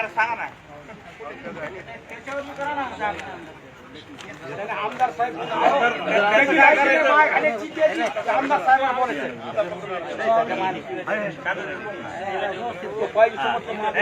करायचं सांगा ना. आमदार साहेब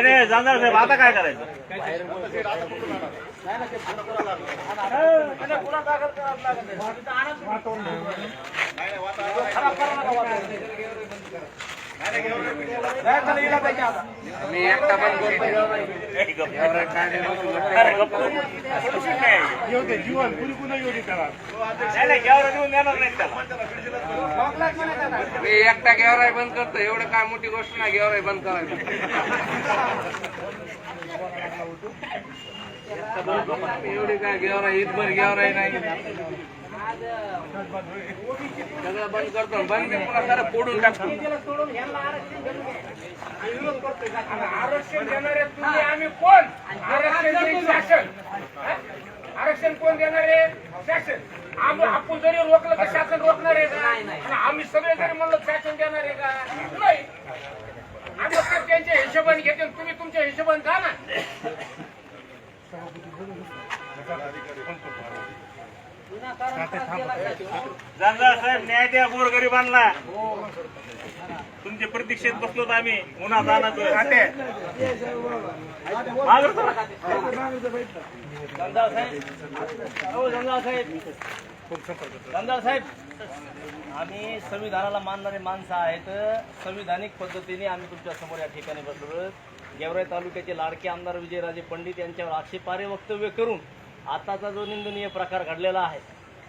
नाही जाणार साहेब आता काय करायचं. मी एकटा पण जीवन पुरी पुन्हा एवढी करा. नाही घ्यावर देऊन देणार नाही त्याला. मी एकटा गेवराई बंद करतो. एवढं काय मोठी गोष्ट नाही गेवराई बंद करायची. एवढी काय गेवराई इथभर गेवराई नाही. सगळं बंद करतो. बंद पुन्हा सारं फोडून टाकतो. आरक्षण देणारे तुम्ही आम्ही कोण? आरक्षण कोण देणारे? शासन. आपण जरी रोखलं तर शासन रोखणार आहे का? आम्ही सगळे जरी म्हणलं शासन देणार आहे का? नाही. आम्ही त्यांच्या हिशोबाने घेते. तुम्ही तुमच्या हिशोबाने जा ना. जाणदार साहेब न्याय द्या गोरगरिबांना. तुमच्या प्रतीक्षेत बसलोत आम्ही. उन्हा जाणार जमदार साहेब, आम्ही संविधानाला मानणारे माणसं आहेत. संविधानिक पद्धतीने आम्ही तुमच्या समोर या ठिकाणी बसलो. गेवराई तालुक्याचे लाडके आमदार विजयराजे पंडित यांच्यावर आक्षेपार्ह वक्तव्य करून आताचा जो निंदनीय प्रकार घडलेला आहे,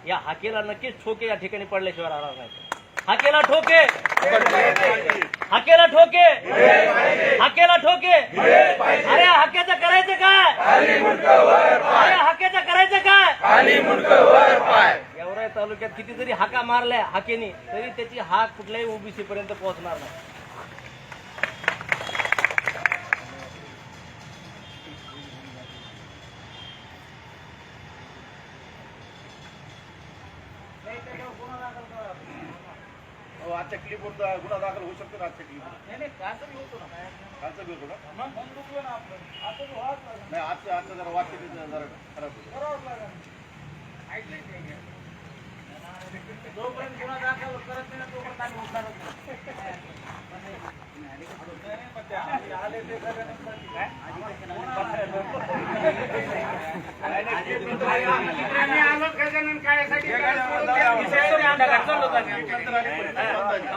या हाकेला नक्कीच ठोके या ठिकाणी पडल्याशिवाय राहणार नाही. हाकेला ठोके, हाकेला ठोके, हाकेला ठोके. अरे हाक्याचं करायचं काय? अरे हाक्याचं करायचं काय? गेवराई तालुक्यात किती जरी हाका मारल्या हाकेनी तरी त्याची हाक कुठल्याही ओबीसी पर्यंत पोहोचणार नाही. आजच्या क्लिपवर गुन्हा दाखल होऊ शकतो ना. आजच्या क्लिप नाही कालचा बी होतो ना. कालचा बी होतो ना. नाही आजचं जरा वाक्य जरा खराब जोपर्यंत गुन्हा दाखल करत नाही तोपर्यंत आम्ही उठणारच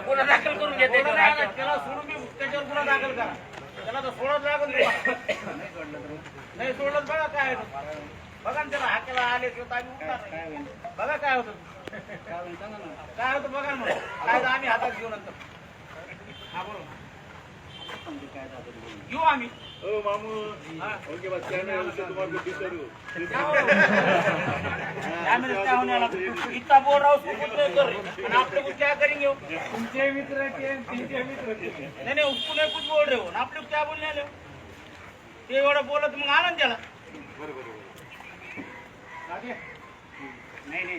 गुन्हा दाखल करून घेते. त्याला सोडून त्याच्यावर गुन्हा दाखल करा. त्याला तर सोडत लागून नाही सोडलं बघा काय होतं. बघा ना त्याला हाकेला आले किंवा आम्ही उठणार नाही. बघा काय होतं. काय होतं बघा ना. काय आम्ही हातात घेऊ नंतर. हा बोल घेऊ आम्ही. मामू ओके बस तुम्हाला इतना बोल रहा हूँ उसको कुछ नहीं कर रही. आप लोग क्या करेंगे? तुमचे मित्र त्यांचे मित्र. नहीं उसको नहीं कुछ बोल रहे हो. आप लोग क्या बोलने वाले हो? ते एवढं बोलत मग आनंद त्याला. नाही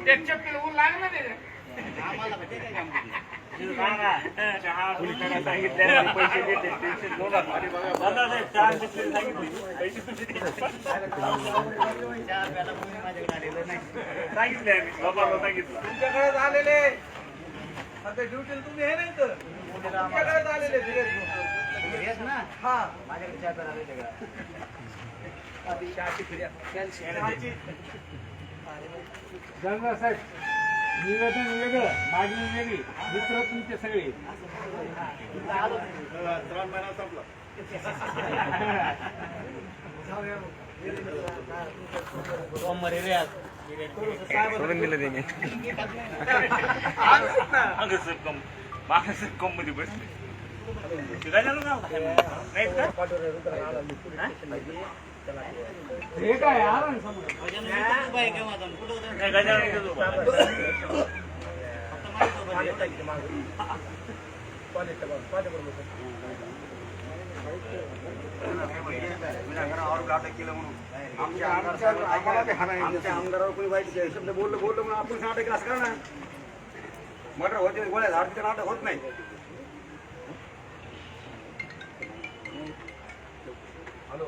त्याच्या पिळवून लागलं नाही. आम्हाला चहा सांगितलं पैसे देते. टेन्शन घेऊ नका. चहा सांगितले बाबाला सांगितलं. तुमच्याकडे आलेले आता ड्युटीला तुम्ही हे नाही तर तुमच्याकडे आलेले धीरज ना. हा माझ्याकडे चहा करायला जंगल साहेब निवेदन वेगळं, मागणी वेगळी, मित्र तुमचे सगळे. श्रावण महिना संपला. सोमवारी रे आज सोडून दिलं त्याने. माणसं कम मध्ये बसले. काय झालं ना नाही का? हे काय आला ना समोर. नाही गजानन इथं उभा आहे. आमच्या आमदारावर कोणी वाईट शब्द बोललं म्हणून आपण नाटक असं करा ना. मर्डर होते गोळ्या झाडचे नाटक होत नाही. काय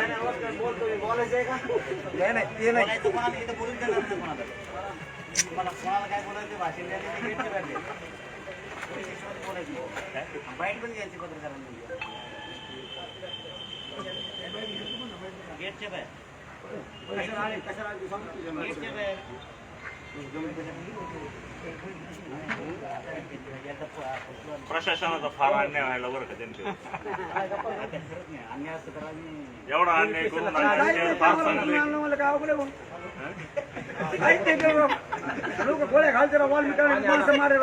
नाही नमस्कार बोलतो मी. बोलायचं आहे का? नाही ते नाही कोणाला इथं बोलून देणार नाही कोणाला. मला कोणाला काय बोलायचं भाषण द्यायचं ते गेटच्या बाहेर द्यायचं. बोलायचं बाईट पण घ्यायची पत्रकारांनी गेटच्या बाहेर कशाला आले गेटच्या बाहेर प्रशासनाचा फार अन्याय व्हायला बरं का त्यांच्यावर. अन्याय असतं तर आम्ही एवढा अन्याय करून आणले, फार चांगले. मला काय अवघड आहे लोक गोळ्या घालते माणसं मारे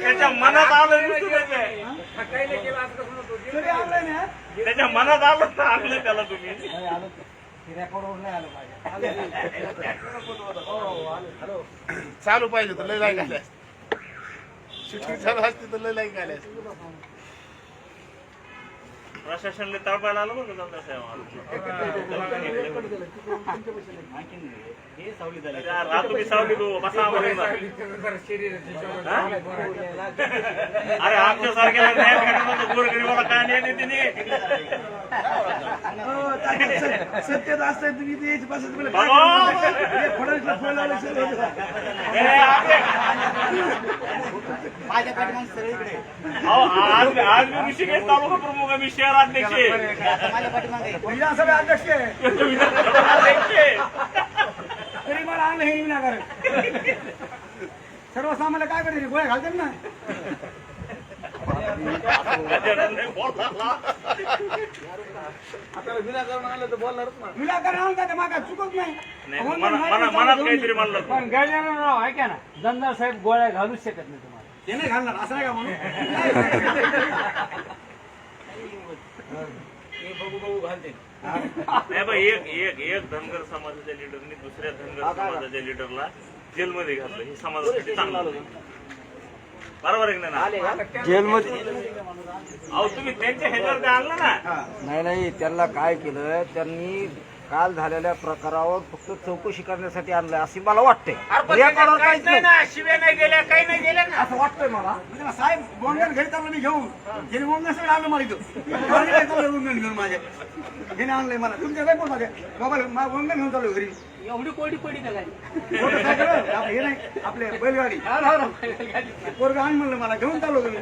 त्याच्या मनात आलं नुसतं त्याच्या. काही नाही केलं असं कसं म्हणतो. त्याच्या मनात आलं तर आणलं त्याला तुम्ही. चालू पाहिजे तर लय लाईक आले शूटिंग चालू असते तर लय लाईक आले प्रशासनला तळपायला आलं बरं का हे सावली झाली तुम्ही सावली तू बसा आम्हाला. अरे आमच्या सारख्याला न्याय भेटणार गोरगरीबाला काय न्याय देते नाही. सत्यात असतंय तुम्ही ते याची पासून तुम्हाला माझ्या पाठीमागे सगळीकडे आज मी ऋषिकेश तालुका प्रमुख आहे, मी शहराध्यक्ष आहे. माझ्या पाठीमागे विधानसभा अध्यक्ष आहे. तरी मला आणलं हे विनाकारण सर्वसामान्य काय करते गोळ्या घालतात ना. आता विनाकारण आणलं तर बोलणारच ना. विनाकारण आणलं तर मागा चुकत नाही. मनात काहीतरी म्हणलं. पण गजानन राव ऐका ना, दंदा साहेब गोळ्या घालूच शकत नाही तुम्हाला. ते नाही घालणार असं नाही का म्हणून बघू घालते. नाही बा, एक धनगर समाजाच्या लिडरनी दुसऱ्या धनगर समाजाच्या लिडरला जेलमध्ये घातलं. हे समाजासाठी चांगलं होतं. बरोबर आहे ना? जेलमध्ये अहो तुम्ही त्यांच्या ह्याच्यावर आणलं ना. नाही त्यांना काय केलं, त्यांनी काल झालेल्या प्रकारावर फक्त चौकशी करण्यासाठी आणलंय असे मला वाटतंय. काहीच नाही ना, शिव्या नाही गेल्या, काही नाही गेल्या ना. असं वाटतंय मला. साहेब गोंगण घरी चाललं मी घेऊन गेली गोंगण सगळं आणलं मला इथं गोंगण घेऊन माझ्या घेणे आणलंय मला. तुमच्या काय माझ्या मोबाईल गोंगण घेऊन चालू घरी. एवढी कोडी पडी ना काय हे नाही आपले बैलगाडी पोरग आण म्हणलं मला घेऊन चालू घरी.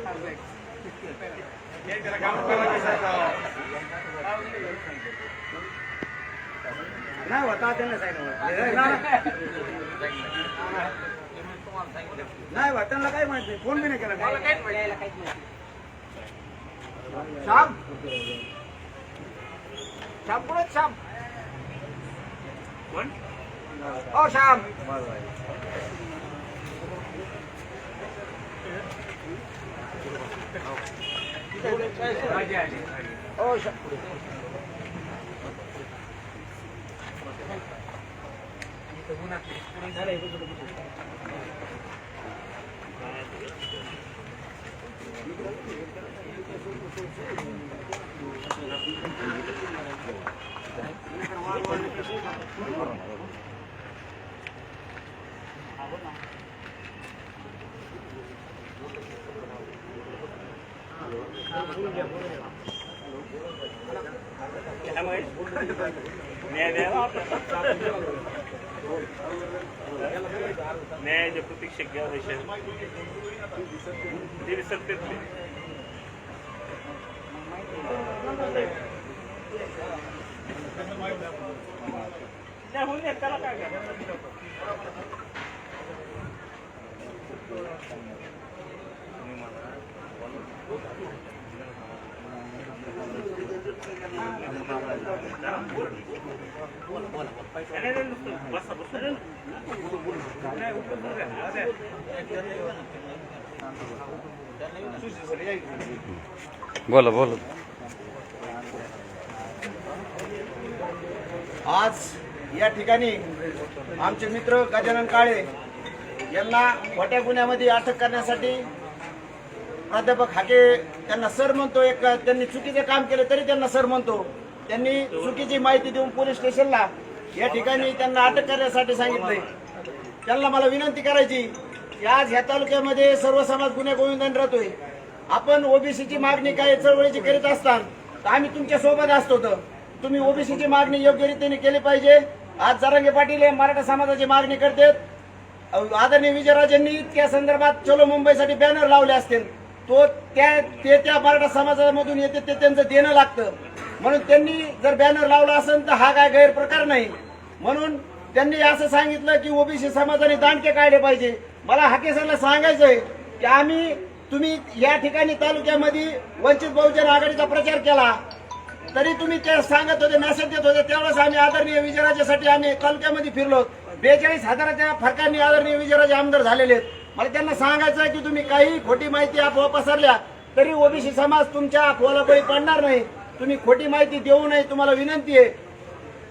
नाही होता त्यांना नाही बा त्यांना काय माहिती फोन बी नाही केला. मला काहीच माहिती. श्याम श्याम कुठे श्याम कोण? ओ श्याम ओ श्याम न्यायाचे प्रतीक्षक घ्या विषय सत्तेतले होऊन त्याला काय बोला बोला. आज या ठिकाणी आमचे मित्र गजानन काळे यांना खोट्या गुन्ह्यामध्ये अटक करण्यासाठी प्राध्यापक हाके त्यांना सर म्हणतो, एक त्यांनी चुकीचे काम केले तरी त्यांना सर म्हणतो. त्यांनी चुकीची माहिती देऊन पोलीस स्टेशनला या ठिकाणी त्यांना अटक करण्यासाठी सांगितलंय. त्यांना मला विनंती करायची की आज ह्या तालुक्यामध्ये सर्व समाज गुन्हे गोविंदाने राहतोय. आपण ओबीसीची मागणी काय चळवळीची करीत असताना तर आम्ही तुमच्या सोबत असतो. तर तुम्ही ओबीसीची मागणी योग्य रीतीने केली पाहिजे. आज जरांगे पाटील हे मराठा समाजाची मागणी करतात. आदरणीय विजयराजेंनी त्या संदर्भात चलो मुंबईसाठी बॅनर लावले असतील, तो त्या मराठा समाजामधून येते ते त्यांचं देणं लागतं. म्हणून त्यांनी जर बॅनर लावला असेल तर हा काय गैरप्रकार नाही. म्हणून त्यांनी असं सांगितलं की ओबीसी समाजाने दांडके काढले पाहिजे. मला हाके सरला सांगायचंय की तुम्ही या ठिकाणी तालुक्यामध्ये वंचित बहुजन आघाडीचा प्रचार केला तरी तुम्ही ते सांगत होते, मेसेज देत होते. त्यावेळेस आम्ही आदरणीय विजयराजेसाठी आम्ही तालुक्यामध्ये फिरलो. 42,000च्या फरकांनी आदरणीय विजयराजे आमदार झालेले आहेत. मला त्यांना सांगायचं आहे की तुम्ही काही खोटी माहिती अफवा पसरल्या तरी ओबीसी समाज तुमच्या अफवाला बळी पडणार नाही. तुम्ही खोटी माहिती देऊ नये, तुम्हाला विनंती आहे.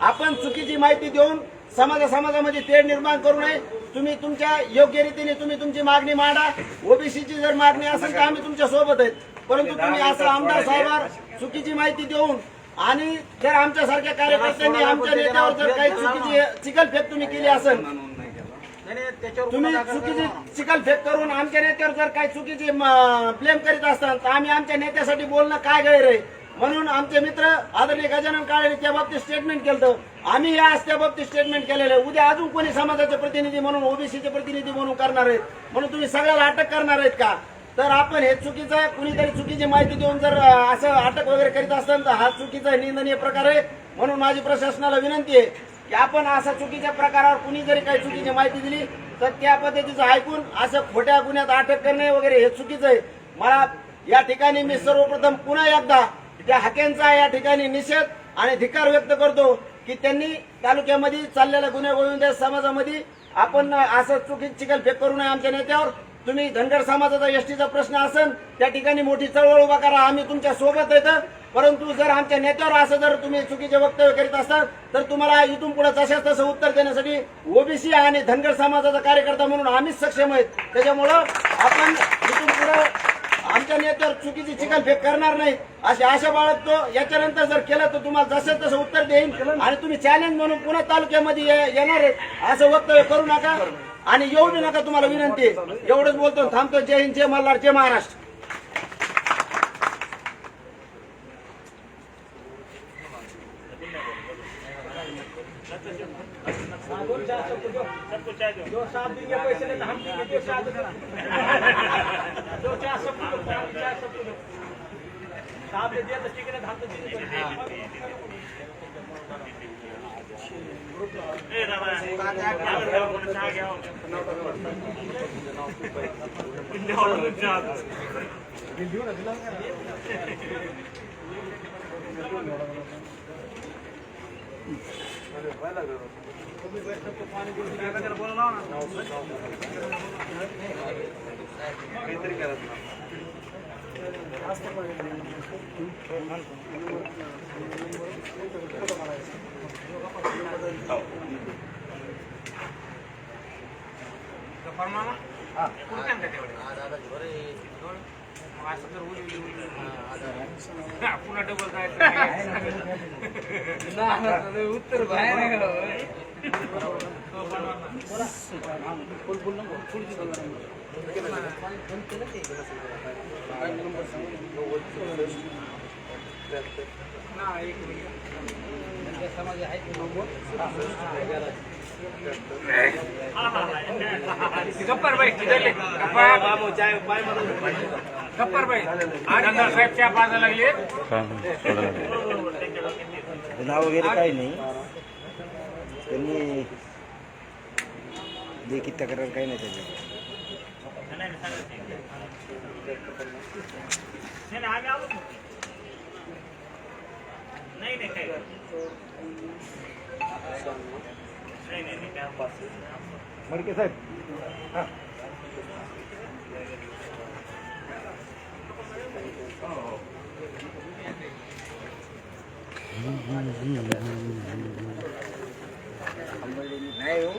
आपण चुकीची माहिती देऊन समाजामध्ये तेढ निर्माण करू नये. तुम्ही तुमच्या योग्य रीतीने तुम्ही तुमची मागणी मांडा. ओबीसीची जर मागणी असेल तर आम्ही तुमच्या सोबत आहेत. परंतु तुम्ही असं आमदार साहेबांवर चुकीची माहिती देऊन आणि जर आमच्यासारख्या कार्यकर्त्यांनी आमच्या नेत्यावर जर काही चुकीची चिखलफेक तुम्ही केली असेल, तुम्ही चुकीची चिखलफेक करून आमच्या नेत्यावर जर काही चुकीची ब्लेम करीत असताल तर आम्ही आमच्या नेत्यासाठी बोलणं काय गैर आहे. म्हणून आमचे मित्र आदरणीय गजानन काळे त्या बाबतीत स्टेटमेंट केलं. आम्ही या त्या बाबतीत स्टेटमेंट केलेलं आहे. उद्या अजून कोणी समाजाचे प्रतिनिधी म्हणून ओबीसीचे प्रतिनिधी म्हणून करणार आहेत म्हणून तुम्ही सगळ्याला अटक करणार आहेत का? तर आपण हे चुकीचं कुणीतरी चुकीची माहिती देऊन जर असं अटक वगैरे करीत असाल तर हा चुकीचा निंदनीय प्रकार आहे. म्हणून माझी प्रशासनाला विनंती आहे की आपण अशा चुकीच्या प्रकारावर कुणी जरी काही चुकीची माहिती दिली तर त्या पद्धतीचं ऐकून असं खोट्या गुन्ह्यात अटक करणे वगैरे हे चुकीचं आहे. मला या ठिकाणी मी सर्वप्रथम पुन्हा एकदा त्या हाकेंचा या ठिकाणी निषेध आणि धिक्कार व्यक्त करतो की त्यांनी तालुक्यामध्ये चाललेल्या गुन्हे गोविंद समाजामध्ये आपण असं चुकीची चिखलफेक करू नये आमच्या नेत्यावर. तुम्ही धनगर समाजाचा एसटीचा प्रश्न असेल त्या ठिकाणी मोठी चळवळ उभा करा, आम्ही तुमच्या सोबत येतं. परंतु जर आमच्या नेत्यावर असं जर तुम्ही चुकीचे वक्तव्य करीत असाल तर तुम्हाला इथून पुढे जशाच तसं उत्तर देण्यासाठी ओबीसी आणि धनगर समाजाचा कार्यकर्ता म्हणून आम्हीच सक्षम आहेत. त्याच्यामुळं आपण इथून पुढे आमच्या नेत्यावर चुकीची चिखलफेक करणार नाही अशी आशा बाळगतो. याच्यानंतर जर केलं तर तुम्हाला जसं तसं उत्तर देईन आणि तुम्ही चॅलेंज म्हणून पुन्हा तालुक्यामध्ये येणार आहेत असं वक्तव्य करू नका आणि येऊ बी नका. तुम्हाला विनंती आहे. एवढंच बोलतो, थांबतो. जय हिंद, जय मल्हार, जय महाराष्ट्र. पुन्हा डबल जायचं उत्तर समाज आहे गप्पर भाई गप्पर भाई साहेब चहा पाजा लागले. नाव वगैरे काही नाही. त्यांनी लेखी तक्रार काही नाही त्याची. मडके साहेब नाही हो.